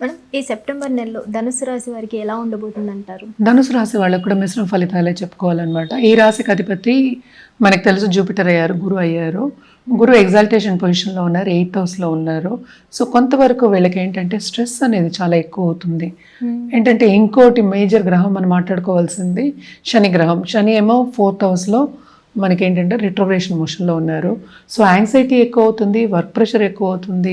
Madam, ఈ September నెలలో ధనుసు రాశి వారికి ఎలా ఉండబోతుంది అంటారు? ధనుసు రాశి వాళ్ళకు కూడా మిశ్రమ ఫలితాలే చెప్పుకోవాలన్నమాట. ఈ రాశికి అధిపతి మనకు తెలుసు జూపిటర్ అయ్యారు, గురు అయ్యారు. గురు ఎగ్జాల్టేషన్ పొజిషన్లో ఉన్నారు, 8th హౌస్లో ఉన్నారు. సో కొంతవరకు వీళ్ళకి ఏంటంటే స్ట్రెస్ అనేది చాలా ఎక్కువ అవుతుంది. ఏంటంటే ఇంకోటి మేజర్ గ్రహం మనం మాట్లాడుకోవాల్సింది శని గ్రహం. శని ఏమో 4th హౌస్లో మనకి ఏంటంటే రిట్రోగ్రేషన్ మోషన్లో ఉన్నారు. సో యాంగ్జైటీ ఎక్కువ అవుతుంది, వర్క్ ప్రెషర్ ఎక్కువ అవుతుంది.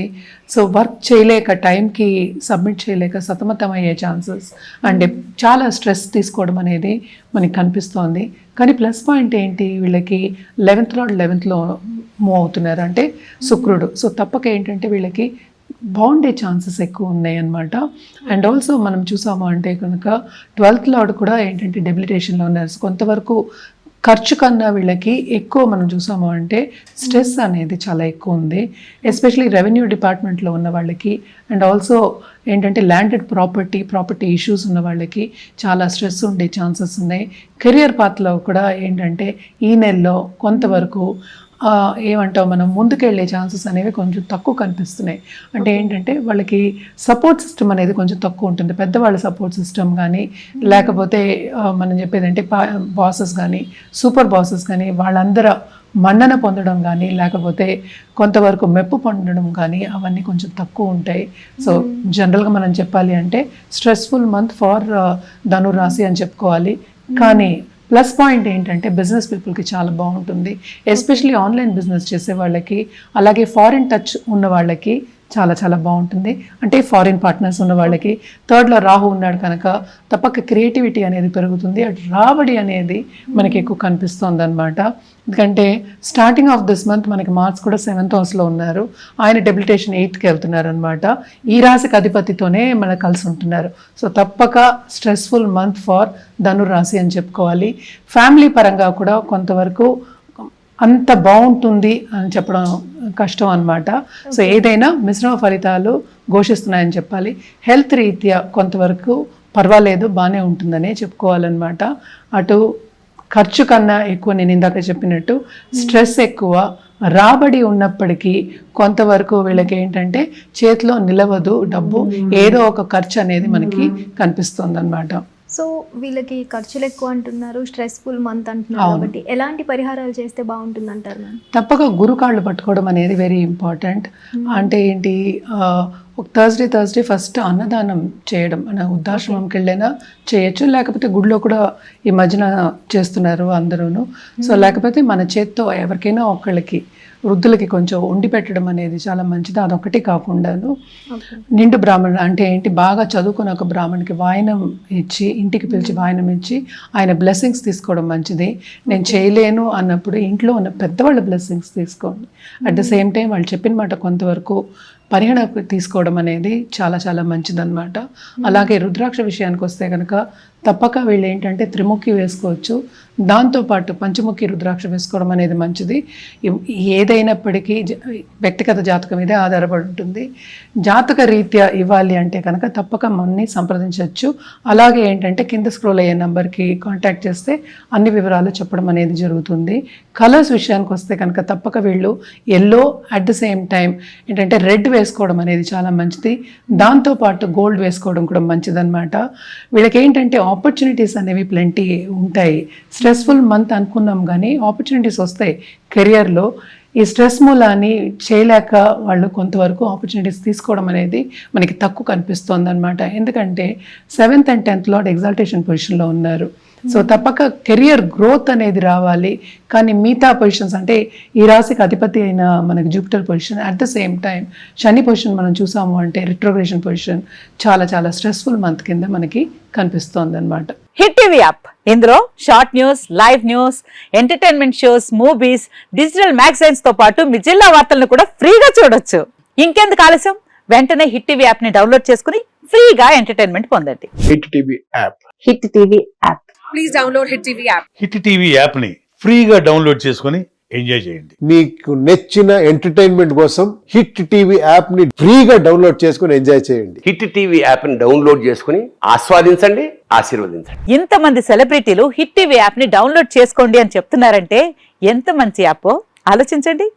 సో వర్క్ చేయలేక, టైంకి సబ్మిట్ చేయలేక సతమతం అయ్యే ఛాన్సెస్ అండ్ చాలా స్ట్రెస్ తీసుకోవడం అనేది మనకి కనిపిస్తోంది. కానీ ప్లస్ పాయింట్ ఏంటి, వీళ్ళకి 11th లార్డ్ 11th మూవ్ అవుతున్నారు, అంటే శుక్రుడు. సో తప్పక ఏంటంటే వీళ్ళకి బాగుండే ఛాన్సెస్ ఎక్కువ ఉన్నాయి అన్నమాట. అండ్ ఆల్సో మనం చూసాము అంటే కనుక 12th లార్డ్ కూడా ఏంటంటే డెబిలిటేషన్లో ఉన్నారు. సో కొంతవరకు ఖర్చు కన్నా వీళ్ళకి ఎక్కువ మనం చూసాము అంటే స్ట్రెస్ అనేది చాలా ఎక్కువ ఉంది. ఎస్పెషలీ రెవెన్యూ డిపార్ట్మెంట్లో ఉన్న వాళ్ళకి అండ్ ఆల్సో ఏంటంటే ల్యాండెడ్ ప్రాపర్టీ ఇష్యూస్ ఉన్న వాళ్ళకి చాలా స్ట్రెస్ ఉండే ఛాన్సెస్ ఉన్నాయి. కెరియర్ పాత్లో కూడా ఏంటంటే ఈ నెలలో కొంతవరకు ఏమంటావు మనం ముందుకెళ్ళే ఛాన్సెస్ అనేవి కొంచెం తక్కువ కనిపిస్తున్నాయి. అంటే ఏంటంటే వాళ్ళకి సపోర్ట్ సిస్టమ్ అనేది కొంచెం తక్కువ ఉంటుంది. పెద్దవాళ్ళ సపోర్ట్ సిస్టమ్ కానీ లేకపోతే మనం చెప్పేది అంటే బాసెస్ కానీ సూపర్ బాసెస్ కానీ వాళ్ళందరూ మన్నన పొందడం కానీ లేకపోతే కొంతవరకు మెప్పు పొందడం కానీ అవన్నీ కొంచెం తక్కువ ఉంటాయి. సో జనరల్గా మనం చెప్పాలి అంటే స్ట్రెస్ఫుల్ మంత్ ఫర్ ధనురాశి అని చెప్పుకోవాలి. కానీ ప్లస్ పాయింట్ ఏంటంటే బిజినెస్ పీపుల్కి చాలా బాగుంటుంది. ఎస్పెషలీ ఆన్లైన్ బిజినెస్ చేసే వాళ్ళకి, అలాగే ఫారిన్ టచ్ ఉన్న వాళ్ళకి చాలా చాలా బాగుంటుంది. అంటే ఫారిన్ పార్ట్నర్స్ ఉన్న వాళ్ళకి 3rd లో రాహు ఉన్నాడు కనుక తప్పక క్రియేటివిటీ అనేది పెరుగుతుంది. అటు రాబడి అనేది మనకి ఎక్కువ కనిపిస్తుంది అనమాట. ఎందుకంటే స్టార్టింగ్ ఆఫ్ దిస్ మంత్ మనకి మార్చ్ కూడా 7th హౌస్లో ఉన్నారు, ఆయన డెబిలిటేషన్ 8th వెళ్తున్నారు అనమాట. ఈ రాశికి అధిపతితోనే మనకు కలిసి ఉంటున్నారు. సో తప్పక స్ట్రెస్ఫుల్ మంత్ ఫర్ ధనురాశి అని చెప్పుకోవాలి. ఫ్యామిలీ పరంగా కూడా కొంతవరకు అంత బాగుంటుంది అని చెప్పడం కష్టం అనమాట. సో ఏదైనా మిశ్రమ ఫలితాలు ఘోషిస్తున్నాయని చెప్పాలి. హెల్త్ రీత్యా కొంతవరకు పర్వాలేదు, బాగానే ఉంటుందనే చెప్పుకోవాలన్నమాట. అటు ఖర్చు కన్నా ఎక్కువ నేను ఇందాక చెప్పినట్టు స్ట్రెస్ ఎక్కువ, రాబడి ఉన్నప్పటికీ కొంతవరకు వీళ్ళకి ఏంటంటే చేతిలో నిలవదు డబ్బు, ఏదో ఒక ఖర్చు అనేది మనకి కనిపిస్తుంది అనమాట. సో వీళ్ళకి ఖర్చులు ఎక్కువ అంటున్నారు, స్ట్రెస్ఫుల్ మంత్ అంటున్నారు కాబట్టి ఎలాంటి పరిహారాలు చేస్తే బాగుంటుంది అంటారు మ్యామ్? తప్పక గురుకాళ్ళు పట్టుకోవడం అనేది వెరీ ఇంపార్టెంట్. అంటే ఏంటి, ఒక థర్స్డే ఫస్ట్ అన్నదానం చేయడం, మన వృద్ధాశ్రమంకి వెళ్ళైనా చేయొచ్చు, లేకపోతే గుడిలో కూడా ఈ మధ్యన చేస్తున్నారు అందరూను. సో లేకపోతే మన చేత్తో ఎవరికైనా ఒకళ్ళకి వృద్ధులకి కొంచెం వండి పెట్టడం అనేది చాలా మంచిది. అదొకటి కాకుండాను నిండు బ్రాహ్మణుడు అంటే ఏంటి, బాగా చదువుకున్న ఒక బ్రాహ్మణుడికి వాయనం ఇచ్చి, ఇంటికి పిలిచి వాయనం ఇచ్చి ఆయన బ్లెస్సింగ్స్ తీసుకోవడం మంచిది. నేను చేయలేను అన్నప్పుడు ఇంట్లో ఉన్న పెద్దవాళ్ళ బ్లెస్సింగ్స్ తీసుకోండి. అట్ ద సేమ్ టైం వాళ్ళు చెప్పిన మాట కొంతవరకు పరిగణ తీసుకోవడం అనేది చాలా చాలా మంచిదన్నమాట. అలాగే రుద్రాక్ష విషయానికి వస్తే కనుక తప్పక వీళ్ళు ఏంటంటే త్రిముఖి వేసుకోవచ్చు, దాంతోపాటు పంచముఖి రుద్రాక్ష వేసుకోవడం అనేది మంచిది. ఏదైనప్పటికీ వ్యక్తిగత జాతకం మీదే ఆధారపడి ఉంటుంది. జాతక రీత్యా ఇవ్వాలి అంటే కనుక తప్పక మనని సంప్రదించవచ్చు. అలాగే ఏంటంటే కింద స్క్రోల్ అయ్యే నెంబర్కి కాంటాక్ట్ చేస్తే అన్ని వివరాలు చెప్పడం అనేది జరుగుతుంది. కలర్స్ విషయానికి వస్తే కనుక తప్పక వీళ్ళు yellow at the same time ఏంటంటే రెడ్ వేసుకోవడం అనేది చాలా మంచిది. దాంతోపాటు గోల్డ్ వేసుకోవడం కూడా మంచిదన్నమాట. వీళ్ళకి ఏంటంటే ఆపర్చునిటీస్ అనేవి ప్లెంటీ ఉంటాయి. స్ట్రెస్ఫుల్ మంత్ అనుకున్నాం కానీ ఆపర్చునిటీస్ వస్తాయి కెరియర్లో. ఈ స్ట్రెస్ మూలాన్ని చేయలేక వాళ్ళు కొంతవరకు ఆపర్చునిటీస్ తీసుకోవడం అనేది మనకి తక్కువ కనిపిస్తుంది అనమాట. ఎందుకంటే 7th and 10th lord exaltation పొజిషన్లో ఉన్నారు. సో తప్పక కెరియర్ గ్రోత్ అనేది రావాలి. కానీ మిగతా పొజిషన్స్ అంటే ఈ రాశికి అధిపతి అయిన మనకి Jupiter position, at the same time Shani position మనం చూసాము అంటే రిట్రోగ్రేషన్ పొజిషన్ చాలా చాలా స్ట్రెస్ఫుల్ మంత్ కింద మనకి కనిపిస్తోంది అనమాట. హిట్ టీవీ యాప్, ఇందులో short news, live news, entertainment shows, movies, digital magazines తో పాటు మీ జిల్లా వార్తలను కూడా ఫ్రీగా చూడొచ్చు. ఇంకెందుకు ఆలస్యం, వెంటనే హిట్ టీవీ యాప్ ని డౌన్లోడ్ చేసుకుని ఫ్రీగా ఎంటర్టైన్మెంట్ పొందండి. Hit TV app. Hit TV app. Please download hit TV app. Hit TV యాప్ని ఫ్రీగా డౌన్లోడ్ చేసుకొని ఎంజాయ్ చేయండి. మీకు నచ్చిన ఎంటర్టైన్మెంట్ కోసం హిట్ టీవీ యాప్ ని ఫ్రీగా డౌన్లోడ్ చేసుకొని ఎంజాయ్ చేయండి. హిట్ టీవీ యాప్ ని డౌన్లోడ్ చేసుకుని ఆస్వాదించండి, ఆశీర్వదించండి. ఇంతమంది సెలబ్రిటీలు హిట్ టీవీ యాప్ ని డౌన్లోడ్ చేసుకోండి అని చెప్తున్నారంటే ఎంత మంచి యాప్ ఆలోచించండి.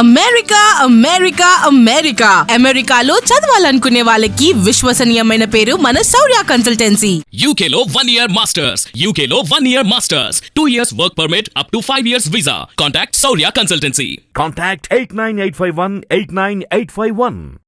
అమెరికా అమెరికా అమెరికా అమెరికాలో చదవాలనుకునే వాళ్ళకి విశ్వసనీయమైన పేరు మన శౌర్య consultancy. UK Law 1 Year Masters. UK Law 1 Year Masters. 2 years work permit up to 5 years visa. Contact Saurya Consultancy. Contact 89851 89851.